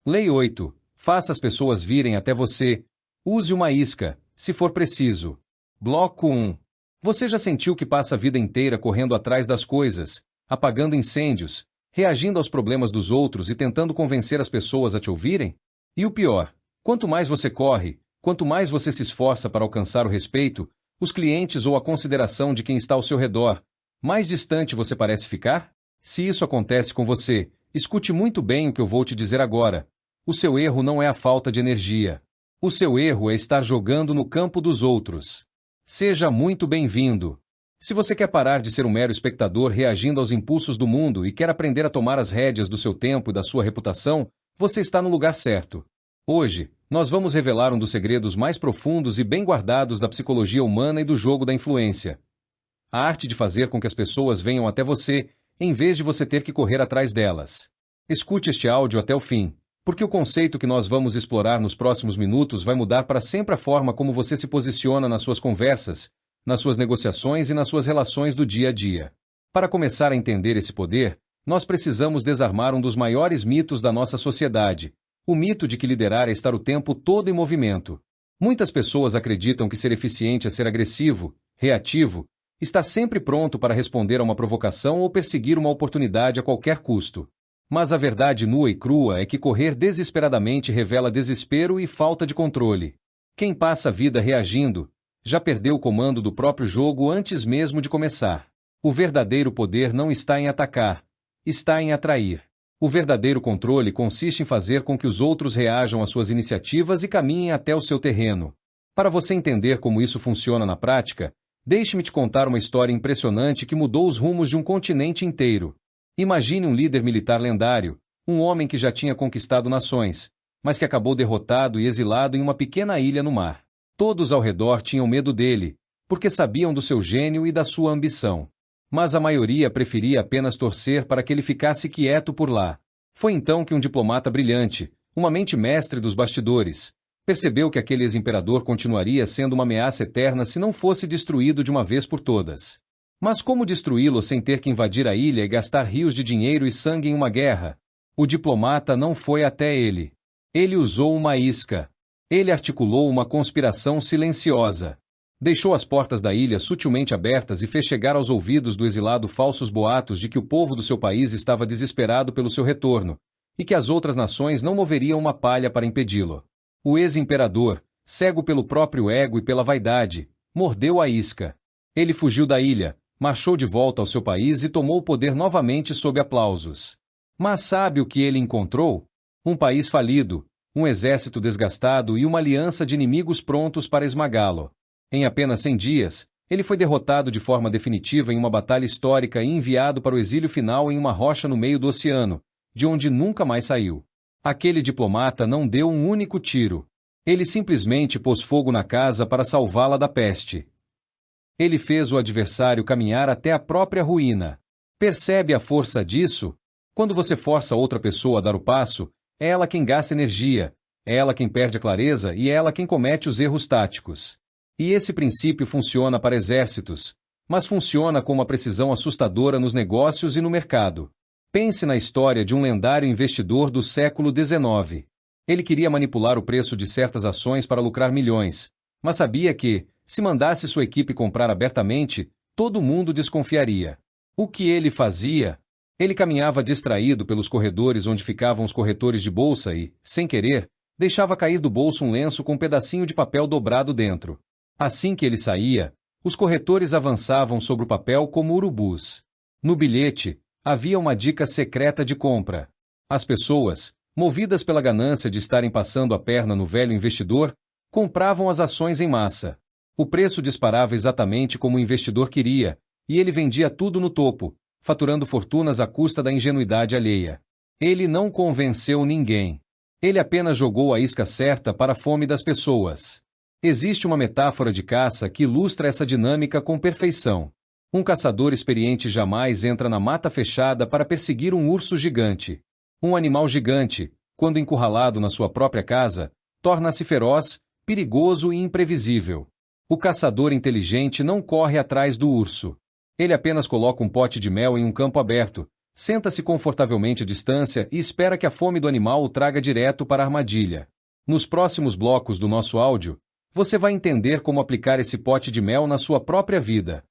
Lei 8. Faça as pessoas virem até você. Use uma isca, se for preciso. Bloco 1. Você já sentiu que passa a vida inteira correndo atrás das coisas, apagando incêndios, reagindo aos problemas dos outros e tentando convencer as pessoas a te ouvirem? E o pior, quanto mais você corre, quanto mais você se esforça para alcançar o respeito, os clientes ou a consideração de quem está ao seu redor, mais distante você parece ficar? Se isso acontece com você, escute muito bem o que eu vou te dizer agora. O seu erro não é a falta de energia. O seu erro é estar jogando no campo dos outros. Seja muito bem-vindo. Se você quer parar de ser um mero espectador reagindo aos impulsos do mundo e quer aprender a tomar as rédeas do seu tempo e da sua reputação, você está no lugar certo. Hoje, nós vamos revelar um dos segredos mais profundos e bem guardados da psicologia humana e do jogo da influência. A arte de fazer com que as pessoas venham até você, em vez de você ter que correr atrás delas. Escute este áudio até o fim, porque o conceito que nós vamos explorar nos próximos minutos vai mudar para sempre a forma como você se posiciona nas suas conversas, nas suas negociações e nas suas relações do dia a dia. Para começar a entender esse poder, nós precisamos desarmar um dos maiores mitos da nossa sociedade, o mito de que liderar é estar o tempo todo em movimento. Muitas pessoas acreditam que ser eficiente é ser agressivo, reativo, estar sempre pronto para responder a uma provocação ou perseguir uma oportunidade a qualquer custo. Mas a verdade nua e crua é que correr desesperadamente revela desespero e falta de controle. Quem passa a vida reagindo, já perdeu o comando do próprio jogo antes mesmo de começar. O verdadeiro poder não está em atacar, está em atrair. O verdadeiro controle consiste em fazer com que os outros reajam às suas iniciativas e caminhem até o seu terreno. Para você entender como isso funciona na prática, deixe-me te contar uma história impressionante que mudou os rumos de um continente inteiro. Imagine um líder militar lendário, um homem que já tinha conquistado nações, mas que acabou derrotado e exilado em uma pequena ilha no mar. Todos ao redor tinham medo dele, porque sabiam do seu gênio e da sua ambição. Mas a maioria preferia apenas torcer para que ele ficasse quieto por lá. Foi então que um diplomata brilhante, uma mente mestre dos bastidores, percebeu que aquele ex-imperador continuaria sendo uma ameaça eterna se não fosse destruído de uma vez por todas. Mas como destruí-lo sem ter que invadir a ilha e gastar rios de dinheiro e sangue em uma guerra? O diplomata não foi até ele. Ele usou uma isca. Ele articulou uma conspiração silenciosa. Deixou as portas da ilha sutilmente abertas e fez chegar aos ouvidos do exilado falsos boatos de que o povo do seu país estava desesperado pelo seu retorno, e que as outras nações não moveriam uma palha para impedi-lo. O ex-imperador, cego pelo próprio ego e pela vaidade, mordeu a isca. Ele fugiu da ilha, marchou de volta ao seu país e tomou o poder novamente sob aplausos. Mas sabe o que ele encontrou? Um país falido, um exército desgastado e uma aliança de inimigos prontos para esmagá-lo. Em apenas 100 dias, ele foi derrotado de forma definitiva em uma batalha histórica e enviado para o exílio final em uma rocha no meio do oceano, de onde nunca mais saiu. Aquele diplomata não deu um único tiro. Ele simplesmente pôs fogo na casa para salvá-la da peste. Ele fez o adversário caminhar até a própria ruína. Percebe a força disso? Quando você força outra pessoa a dar o passo, é ela quem gasta energia, é ela quem perde a clareza e é ela quem comete os erros táticos. E esse princípio funciona para exércitos, mas funciona com uma precisão assustadora nos negócios e no mercado. Pense na história de um lendário investidor do século XIX. Ele queria manipular o preço de certas ações para lucrar milhões, mas sabia que, se mandasse sua equipe comprar abertamente, todo mundo desconfiaria. O que ele fazia? Ele caminhava distraído pelos corredores onde ficavam os corretores de bolsa e, sem querer, deixava cair do bolso um lenço com um pedacinho de papel dobrado dentro. Assim que ele saía, os corretores avançavam sobre o papel como urubus. No bilhete, havia uma dica secreta de compra. As pessoas, movidas pela ganância de estarem passando a perna no velho investidor, compravam as ações em massa. O preço disparava exatamente como o investidor queria, e ele vendia tudo no topo, faturando fortunas à custa da ingenuidade alheia. Ele não convenceu ninguém. Ele apenas jogou a isca certa para a fome das pessoas. Existe uma metáfora de caça que ilustra essa dinâmica com perfeição. Um caçador experiente jamais entra na mata fechada para perseguir um urso gigante. Um animal gigante, quando encurralado na sua própria casa, torna-se feroz, perigoso e imprevisível. O caçador inteligente não corre atrás do urso. Ele apenas coloca um pote de mel em um campo aberto, Senta-se confortavelmente à distância e espera que a fome do animal o traga direto para a armadilha. Nos próximos blocos do nosso áudio, você vai entender como aplicar esse pote de mel na sua própria vida.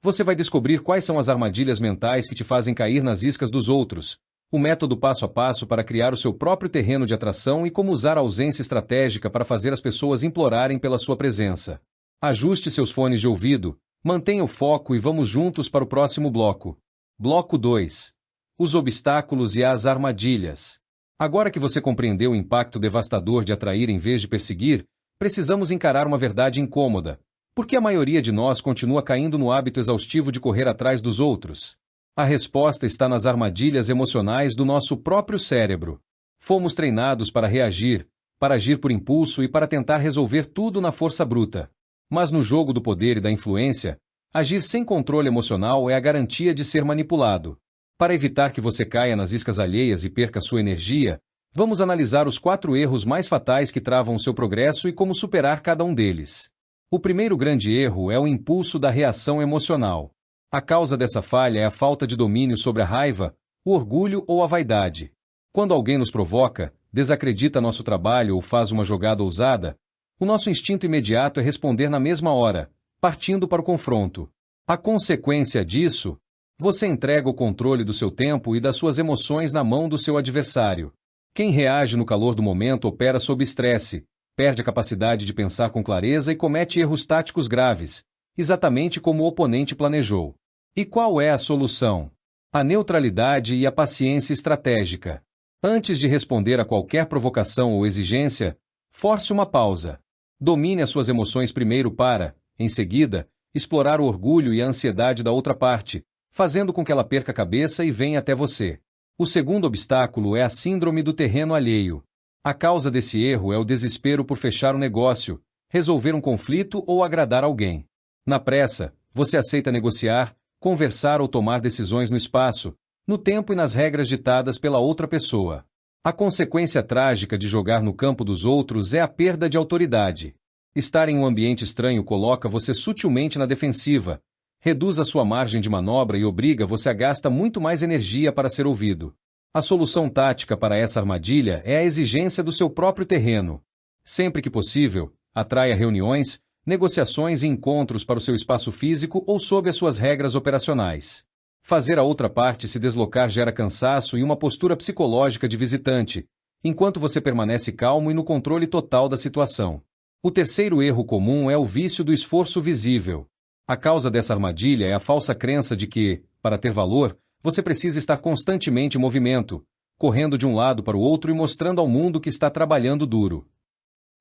Você vai descobrir quais são as armadilhas mentais que te fazem cair nas iscas dos outros, o método passo a passo para criar o seu próprio terreno de atração e como usar a ausência estratégica para fazer as pessoas implorarem pela sua presença. Ajuste seus fones de ouvido, mantenha o foco e vamos juntos para o próximo bloco. Bloco 2. Os obstáculos e as armadilhas. Agora que você compreendeu o impacto devastador de atrair em vez de perseguir, precisamos encarar uma verdade incômoda. Por que a maioria de nós continua caindo no hábito exaustivo de correr atrás dos outros? A resposta está nas armadilhas emocionais do nosso próprio cérebro. Fomos treinados para reagir, para agir por impulso e para tentar resolver tudo na força bruta. Mas no jogo do poder e da influência, agir sem controle emocional é a garantia de ser manipulado. Para evitar que você caia nas iscas alheias e perca sua energia, vamos analisar os 4 erros mais fatais que travam o seu progresso e como superar cada um deles. O primeiro grande erro é o impulso da reação emocional. A causa dessa falha é a falta de domínio sobre a raiva, o orgulho ou a vaidade. Quando alguém nos provoca, desacredita nosso trabalho ou faz uma jogada ousada, o nosso instinto imediato é responder na mesma hora, partindo para o confronto. A consequência disso, você entrega o controle do seu tempo e das suas emoções na mão do seu adversário. Quem reage no calor do momento opera sob estresse, perde a capacidade de pensar com clareza e comete erros táticos graves, exatamente como o oponente planejou. E qual é a solução? A neutralidade e a paciência estratégica. Antes de responder a qualquer provocação ou exigência, force uma pausa. Domine as suas emoções primeiro para, em seguida, explorar o orgulho e a ansiedade da outra parte, fazendo com que ela perca a cabeça e venha até você. O segundo obstáculo é a síndrome do terreno alheio. A causa desse erro é o desespero por fechar um negócio, resolver um conflito ou agradar alguém. Na pressa, você aceita negociar, conversar ou tomar decisões no espaço, no tempo e nas regras ditadas pela outra pessoa. A consequência trágica de jogar no campo dos outros é a perda de autoridade. Estar em um ambiente estranho coloca você sutilmente na defensiva, reduz a sua margem de manobra e obriga você a gastar muito mais energia para ser ouvido. A solução tática para essa armadilha é a exigência do seu próprio terreno. Sempre que possível, atraia reuniões, negociações e encontros para o seu espaço físico ou sob as suas regras operacionais. Fazer a outra parte se deslocar gera cansaço e uma postura psicológica de visitante, enquanto você permanece calmo e no controle total da situação. O terceiro erro comum é o vício do esforço visível. A causa dessa armadilha é a falsa crença de que, para ter valor, você precisa estar constantemente em movimento, correndo de um lado para o outro e mostrando ao mundo que está trabalhando duro.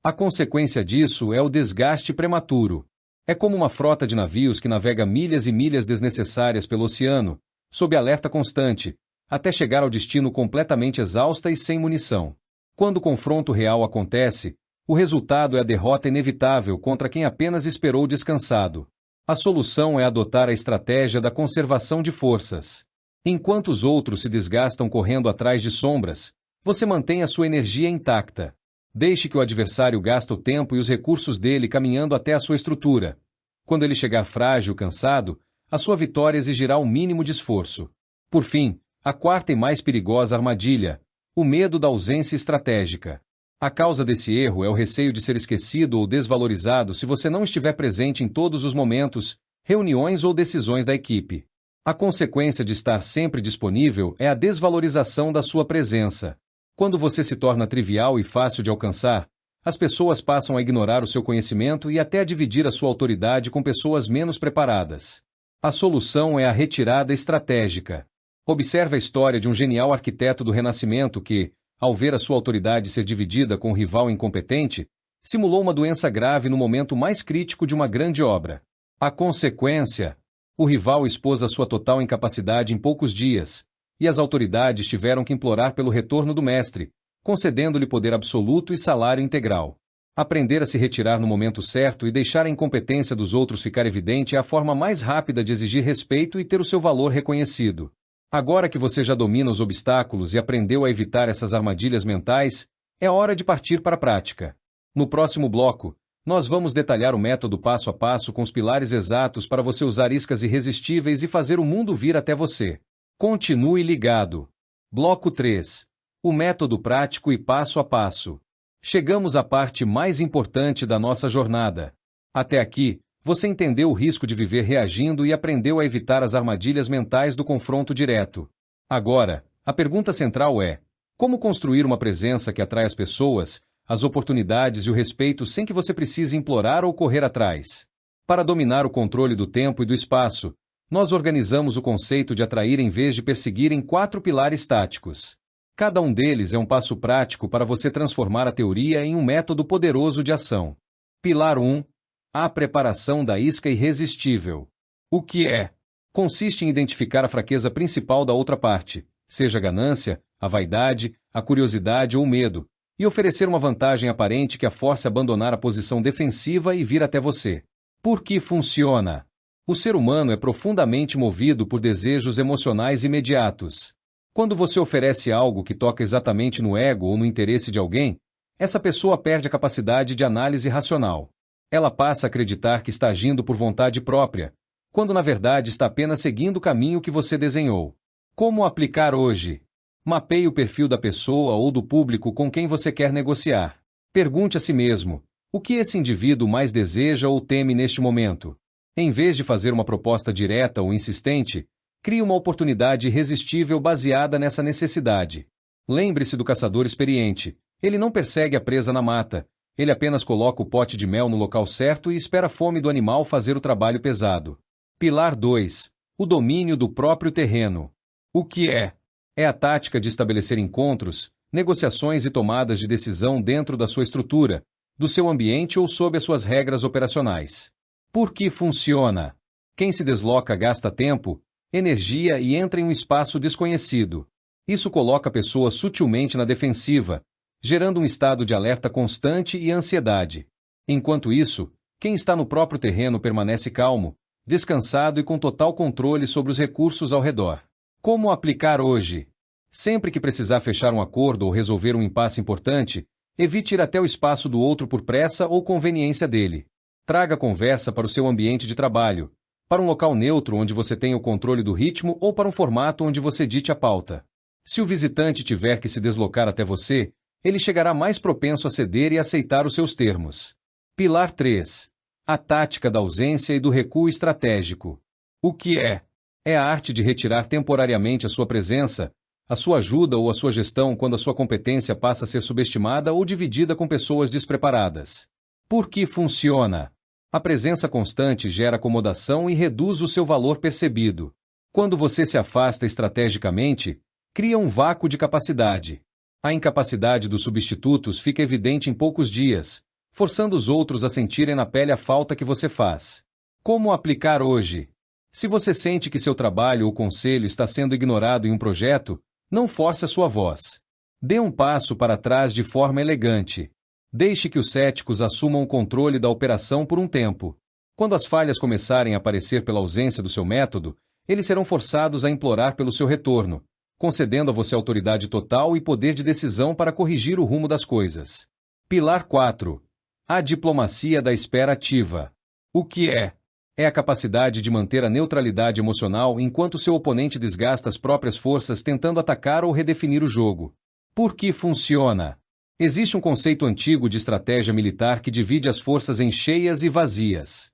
A consequência disso é o desgaste prematuro. É como uma frota de navios que navega milhas e milhas desnecessárias pelo oceano, sob alerta constante, até chegar ao destino completamente exausta e sem munição. Quando o confronto real acontece, o resultado é a derrota inevitável contra quem apenas esperou descansado. A solução é adotar a estratégia da conservação de forças. Enquanto os outros se desgastam correndo atrás de sombras, você mantém a sua energia intacta. Deixe que o adversário gaste o tempo e os recursos dele caminhando até a sua estrutura. Quando ele chegar frágil e cansado, a sua vitória exigirá o mínimo de esforço. Por fim, a quarta e mais perigosa armadilha, o medo da ausência estratégica. A causa desse erro é o receio de ser esquecido ou desvalorizado se você não estiver presente em todos os momentos, reuniões ou decisões da equipe. A consequência de estar sempre disponível é a desvalorização da sua presença. Quando você se torna trivial e fácil de alcançar, as pessoas passam a ignorar o seu conhecimento e até a dividir a sua autoridade com pessoas menos preparadas. A solução é a retirada estratégica. Observe a história de um genial arquiteto do Renascimento que, ao ver a sua autoridade ser dividida com um rival incompetente, simulou uma doença grave no momento mais crítico de uma grande obra. A consequência: o rival expôs a sua total incapacidade em poucos dias, e as autoridades tiveram que implorar pelo retorno do mestre, concedendo-lhe poder absoluto e salário integral. Aprender a se retirar no momento certo e deixar a incompetência dos outros ficar evidente é a forma mais rápida de exigir respeito e ter o seu valor reconhecido. Agora que você já domina os obstáculos e aprendeu a evitar essas armadilhas mentais, é hora de partir para a prática. No próximo bloco, nós vamos detalhar o método passo a passo com os pilares exatos para você usar iscas irresistíveis e fazer o mundo vir até você. Continue ligado. Bloco 3. O método prático e passo a passo. Chegamos à parte mais importante da nossa jornada. Até aqui, você entendeu o risco de viver reagindo e aprendeu a evitar as armadilhas mentais do confronto direto. Agora, a pergunta central é: como construir uma presença que atrai as pessoas, as oportunidades e o respeito sem que você precise implorar ou correr atrás? Para dominar o controle do tempo e do espaço, nós organizamos o conceito de atrair em vez de perseguir em 4 pilares táticos. Cada um deles é um passo prático para você transformar a teoria em um método poderoso de ação. Pilar 1. A preparação da isca irresistível. O que é? Consiste em identificar a fraqueza principal da outra parte, seja a ganância, a vaidade, a curiosidade ou o medo, e oferecer uma vantagem aparente que a force a abandonar a posição defensiva e vir até você. Por que funciona? O ser humano é profundamente movido por desejos emocionais imediatos. Quando você oferece algo que toca exatamente no ego ou no interesse de alguém, essa pessoa perde a capacidade de análise racional. Ela passa a acreditar que está agindo por vontade própria, quando na verdade está apenas seguindo o caminho que você desenhou. Como aplicar hoje? Mapeie o perfil da pessoa ou do público com quem você quer negociar. Pergunte a si mesmo: o que esse indivíduo mais deseja ou teme neste momento? Em vez de fazer uma proposta direta ou insistente, crie uma oportunidade irresistível baseada nessa necessidade. Lembre-se do caçador experiente. Ele não persegue a presa na mata. Ele apenas coloca o pote de mel no local certo e espera a fome do animal fazer o trabalho pesado. Pilar 2. O domínio do próprio terreno. O que é? É a tática de estabelecer encontros, negociações e tomadas de decisão dentro da sua estrutura, do seu ambiente ou sob as suas regras operacionais. Por que funciona? Quem se desloca gasta tempo, energia e entra em um espaço desconhecido. Isso coloca a pessoa sutilmente na defensiva, gerando um estado de alerta constante e ansiedade. Enquanto isso, quem está no próprio terreno permanece calmo, descansado e com total controle sobre os recursos ao redor. Como aplicar hoje? Sempre que precisar fechar um acordo ou resolver um impasse importante, evite ir até o espaço do outro por pressa ou conveniência dele. Traga a conversa para o seu ambiente de trabalho, para um local neutro onde você tenha o controle do ritmo ou para um formato onde você dite a pauta. Se o visitante tiver que se deslocar até você, ele chegará mais propenso a ceder e aceitar os seus termos. Pilar 3. A tática da ausência e do recuo estratégico. O que é? É a arte de retirar temporariamente a sua presença, a sua ajuda ou a sua gestão quando a sua competência passa a ser subestimada ou dividida com pessoas despreparadas. Por que funciona? A presença constante gera acomodação e reduz o seu valor percebido. Quando você se afasta estrategicamente, cria um vácuo de capacidade. A incapacidade dos substitutos fica evidente em poucos dias, forçando os outros a sentirem na pele a falta que você faz. Como aplicar hoje? Se você sente que seu trabalho ou conselho está sendo ignorado em um projeto, não force a sua voz. Dê um passo para trás de forma elegante. Deixe que os céticos assumam o controle da operação por um tempo. Quando as falhas começarem a aparecer pela ausência do seu método, eles serão forçados a implorar pelo seu retorno, concedendo a você autoridade total e poder de decisão para corrigir o rumo das coisas. Pilar 4. A diplomacia da espera ativa. O que é? É a capacidade de manter a neutralidade emocional enquanto seu oponente desgasta as próprias forças tentando atacar ou redefinir o jogo. Por que funciona? Existe um conceito antigo de estratégia militar que divide as forças em cheias e vazias.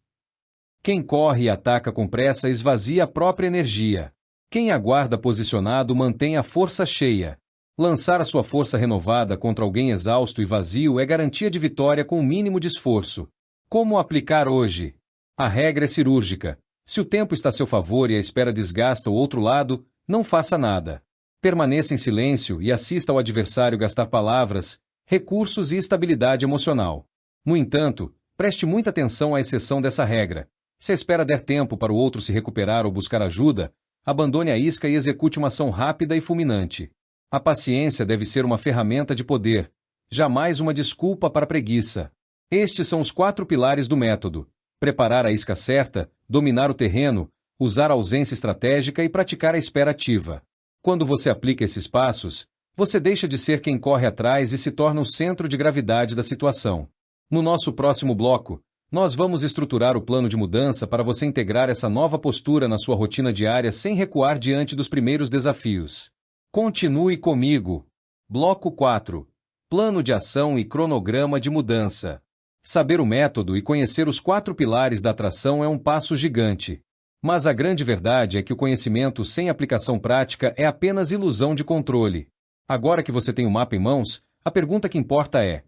Quem corre e ataca com pressa esvazia a própria energia. Quem aguarda posicionado mantém a força cheia. Lançar a sua força renovada contra alguém exausto e vazio é garantia de vitória com o mínimo de esforço. Como aplicar hoje? A regra é cirúrgica. Se o tempo está a seu favor e a espera desgasta o outro lado, não faça nada. Permaneça em silêncio e assista ao adversário gastar palavras, recursos e estabilidade emocional. No entanto, preste muita atenção à exceção dessa regra. Se a espera der tempo para o outro se recuperar ou buscar ajuda, abandone a isca e execute uma ação rápida e fulminante. A paciência deve ser uma ferramenta de poder, jamais uma desculpa para a preguiça. Estes são os 4 pilares do método: preparar a isca certa, dominar o terreno, usar a ausência estratégica e praticar a espera ativa. Quando você aplica esses passos, você deixa de ser quem corre atrás e se torna o centro de gravidade da situação. No nosso próximo bloco, Nós vamos estruturar o plano de mudança para você integrar essa nova postura na sua rotina diária sem recuar diante dos primeiros desafios. Continue comigo. Bloco 4. Plano de ação e cronograma de mudança. Saber o método e conhecer os 4 pilares da atração é um passo gigante. Mas a grande verdade é que o conhecimento sem aplicação prática é apenas ilusão de controle. Agora que você tem o mapa em mãos, a pergunta que importa é: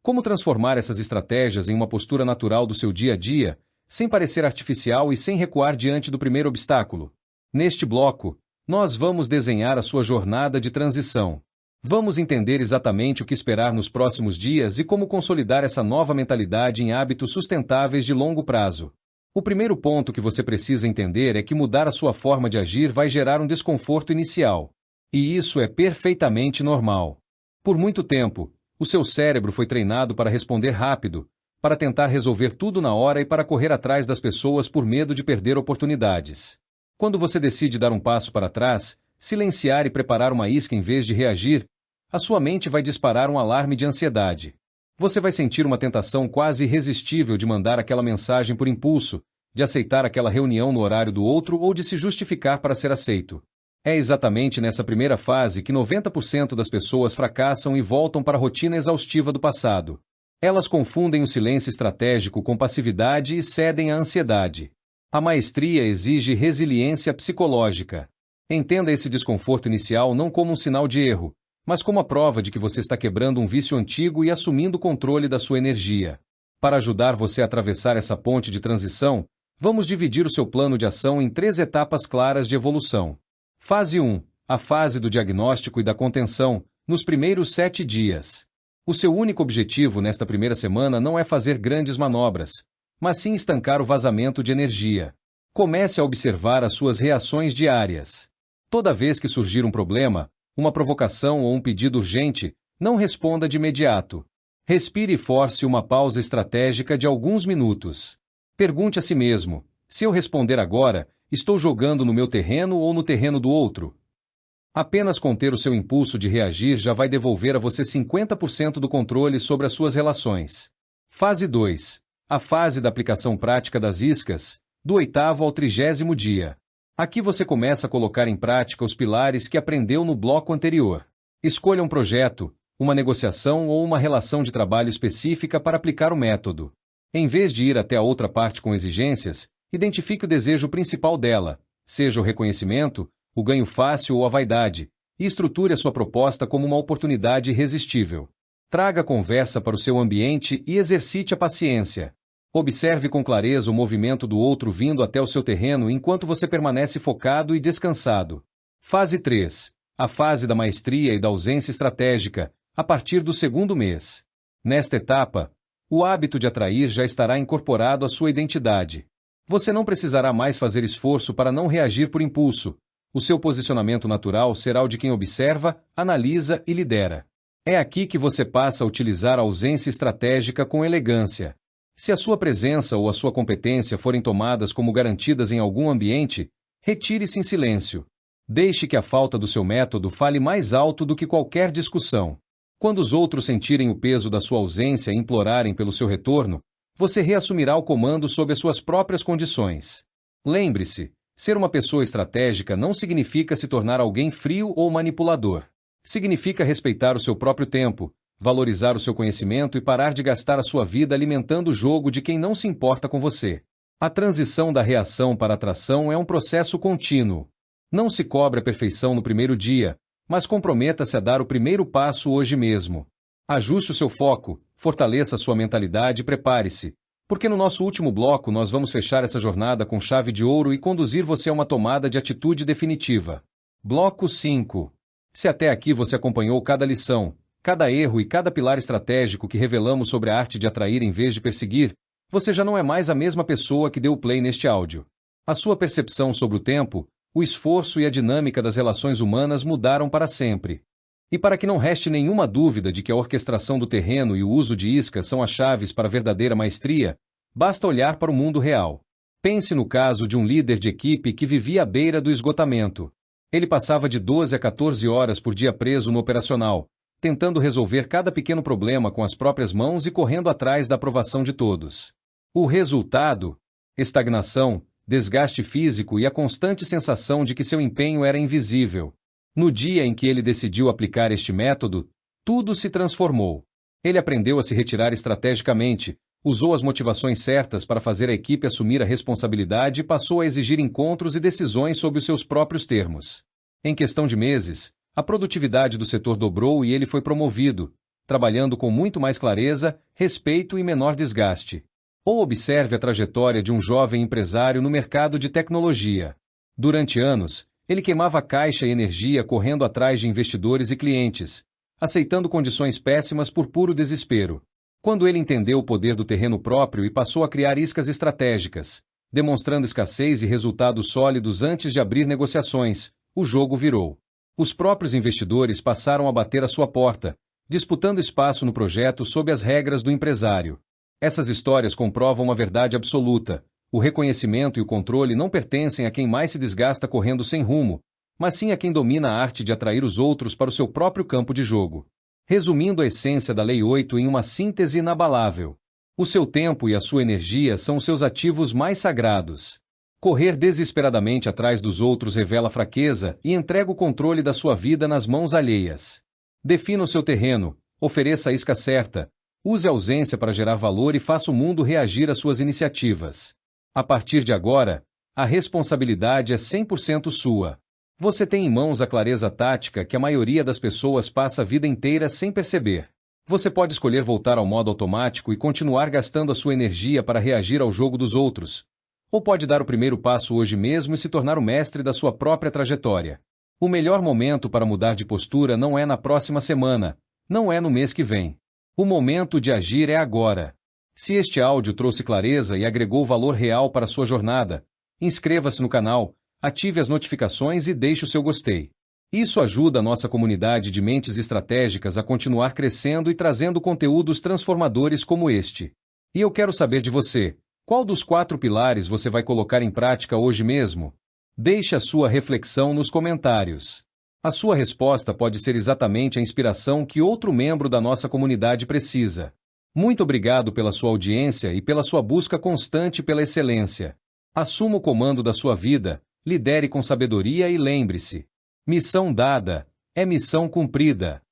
como transformar essas estratégias em uma postura natural do seu dia a dia, sem parecer artificial e sem recuar diante do primeiro obstáculo? Neste bloco, nós vamos desenhar a sua jornada de transição. Vamos entender exatamente o que esperar nos próximos dias e como consolidar essa nova mentalidade em hábitos sustentáveis de longo prazo. O primeiro ponto que você precisa entender é que mudar a sua forma de agir vai gerar um desconforto inicial. E isso é perfeitamente normal. Por muito tempo, o seu cérebro foi treinado para responder rápido, para tentar resolver tudo na hora e para correr atrás das pessoas por medo de perder oportunidades. Quando você decide dar um passo para trás, silenciar e preparar uma isca em vez de reagir, a sua mente vai disparar um alarme de ansiedade. Você vai sentir uma tentação quase irresistível de mandar aquela mensagem por impulso, de aceitar aquela reunião no horário do outro ou de se justificar para ser aceito. É exatamente nessa primeira fase que 90% das pessoas fracassam e voltam para a rotina exaustiva do passado. Elas confundem o silêncio estratégico com passividade e cedem à ansiedade. A maestria exige resiliência psicológica. Entenda esse desconforto inicial não como um sinal de erro, mas como a prova de que você está quebrando um vício antigo e assumindo o controle da sua energia. Para ajudar você a atravessar essa ponte de transição, vamos dividir o seu plano de ação em 3 etapas claras de evolução. Fase 1. A fase do diagnóstico e da contenção, nos primeiros 7 dias. O seu único objetivo nesta primeira semana não é fazer grandes manobras, mas sim estancar o vazamento de energia. Comece a observar as suas reações diárias. Toda vez que surgir um problema, uma provocação ou um pedido urgente, não responda de imediato. Respire e force uma pausa estratégica de alguns minutos. Pergunte a si mesmo: se eu responder agora, estou jogando no meu terreno ou no terreno do outro? Apenas conter o seu impulso de reagir já vai devolver a você 50% do controle sobre as suas relações. Fase 2. A fase da aplicação prática das iscas, do 8º ao 30º dia. Aqui você começa a colocar em prática os pilares que aprendeu no bloco anterior. Escolha um projeto, uma negociação ou uma relação de trabalho específica para aplicar o método. Em vez de ir até a outra parte com exigências, identifique o desejo principal dela, seja o reconhecimento, o ganho fácil ou a vaidade, e estruture a sua proposta como uma oportunidade irresistível. Traga a conversa para o seu ambiente e exercite a paciência. Observe com clareza o movimento do outro vindo até o seu terreno enquanto você permanece focado e descansado. Fase 3. A fase da maestria e da ausência estratégica, a partir do 2º mês. Nesta etapa, o hábito de atrair já estará incorporado à sua identidade. Você não precisará mais fazer esforço para não reagir por impulso. O seu posicionamento natural será o de quem observa, analisa e lidera. É aqui que você passa a utilizar a ausência estratégica com elegância. Se a sua presença ou a sua competência forem tomadas como garantidas em algum ambiente, retire-se em silêncio. Deixe que a falta do seu método fale mais alto do que qualquer discussão. Quando os outros sentirem o peso da sua ausência e implorarem pelo seu retorno, você reassumirá o comando sob as suas próprias condições. Lembre-se, ser uma pessoa estratégica não significa se tornar alguém frio ou manipulador. Significa respeitar o seu próprio tempo, valorizar o seu conhecimento e parar de gastar a sua vida alimentando o jogo de quem não se importa com você. A transição da reação para a atração é um processo contínuo. Não se cobre a perfeição no primeiro dia, mas comprometa-se a dar o primeiro passo hoje mesmo. Ajuste o seu foco, fortaleça a sua mentalidade e prepare-se, porque no nosso último bloco nós vamos fechar essa jornada com chave de ouro e conduzir você a uma tomada de atitude definitiva. Bloco 5. Se até aqui você acompanhou cada lição, cada erro e cada pilar estratégico que revelamos sobre a arte de atrair em vez de perseguir, você já não é mais a mesma pessoa que deu play neste áudio. A sua percepção sobre o tempo, o esforço e a dinâmica das relações humanas mudaram para sempre. E para que não reste nenhuma dúvida de que a orquestração do terreno e o uso de iscas são as chaves para a verdadeira maestria, basta olhar para o mundo real. Pense no caso de um líder de equipe que vivia à beira do esgotamento. Ele passava de 12 a 14 horas por dia preso no operacional, tentando resolver cada pequeno problema com as próprias mãos e correndo atrás da aprovação de todos. O resultado? Estagnação, desgaste físico e a constante sensação de que seu empenho era invisível. No dia em que ele decidiu aplicar este método, tudo se transformou. Ele aprendeu a se retirar estrategicamente, usou as motivações certas para fazer a equipe assumir a responsabilidade e passou a exigir encontros e decisões sob os seus próprios termos. Em questão de meses, a produtividade do setor dobrou e ele foi promovido, trabalhando com muito mais clareza, respeito e menor desgaste. Ou observe a trajetória de um jovem empresário no mercado de tecnologia. Durante anos, ele queimava caixa e energia correndo atrás de investidores e clientes, aceitando condições péssimas por puro desespero. Quando ele entendeu o poder do terreno próprio e passou a criar iscas estratégicas, demonstrando escassez e resultados sólidos antes de abrir negociações, o jogo virou. Os próprios investidores passaram a bater à sua porta, disputando espaço no projeto sob as regras do empresário. Essas histórias comprovam uma verdade absoluta. O reconhecimento e o controle não pertencem a quem mais se desgasta correndo sem rumo, mas sim a quem domina a arte de atrair os outros para o seu próprio campo de jogo. Resumindo a essência da Lei 8 em uma síntese inabalável: o seu tempo e a sua energia são os seus ativos mais sagrados. Correr desesperadamente atrás dos outros revela fraqueza e entrega o controle da sua vida nas mãos alheias. Defina o seu terreno, ofereça a isca certa, use a ausência para gerar valor e faça o mundo reagir às suas iniciativas. A partir de agora, a responsabilidade é 100% sua. Você tem em mãos a clareza tática que a maioria das pessoas passa a vida inteira sem perceber. Você pode escolher voltar ao modo automático e continuar gastando a sua energia para reagir ao jogo dos outros. Ou pode dar o primeiro passo hoje mesmo e se tornar o mestre da sua própria trajetória. O melhor momento para mudar de postura não é na próxima semana, não é no mês que vem. O momento de agir é agora. Se este áudio trouxe clareza e agregou valor real para a sua jornada, inscreva-se no canal, ative as notificações e deixe o seu gostei. Isso ajuda a nossa comunidade de mentes estratégicas a continuar crescendo e trazendo conteúdos transformadores como este. E eu quero saber de você, qual dos 4 pilares você vai colocar em prática hoje mesmo? Deixe a sua reflexão nos comentários. A sua resposta pode ser exatamente a inspiração que outro membro da nossa comunidade precisa. Muito obrigado pela sua audiência e pela sua busca constante pela excelência. Assuma o comando da sua vida, lidere com sabedoria e lembre-se: missão dada é missão cumprida.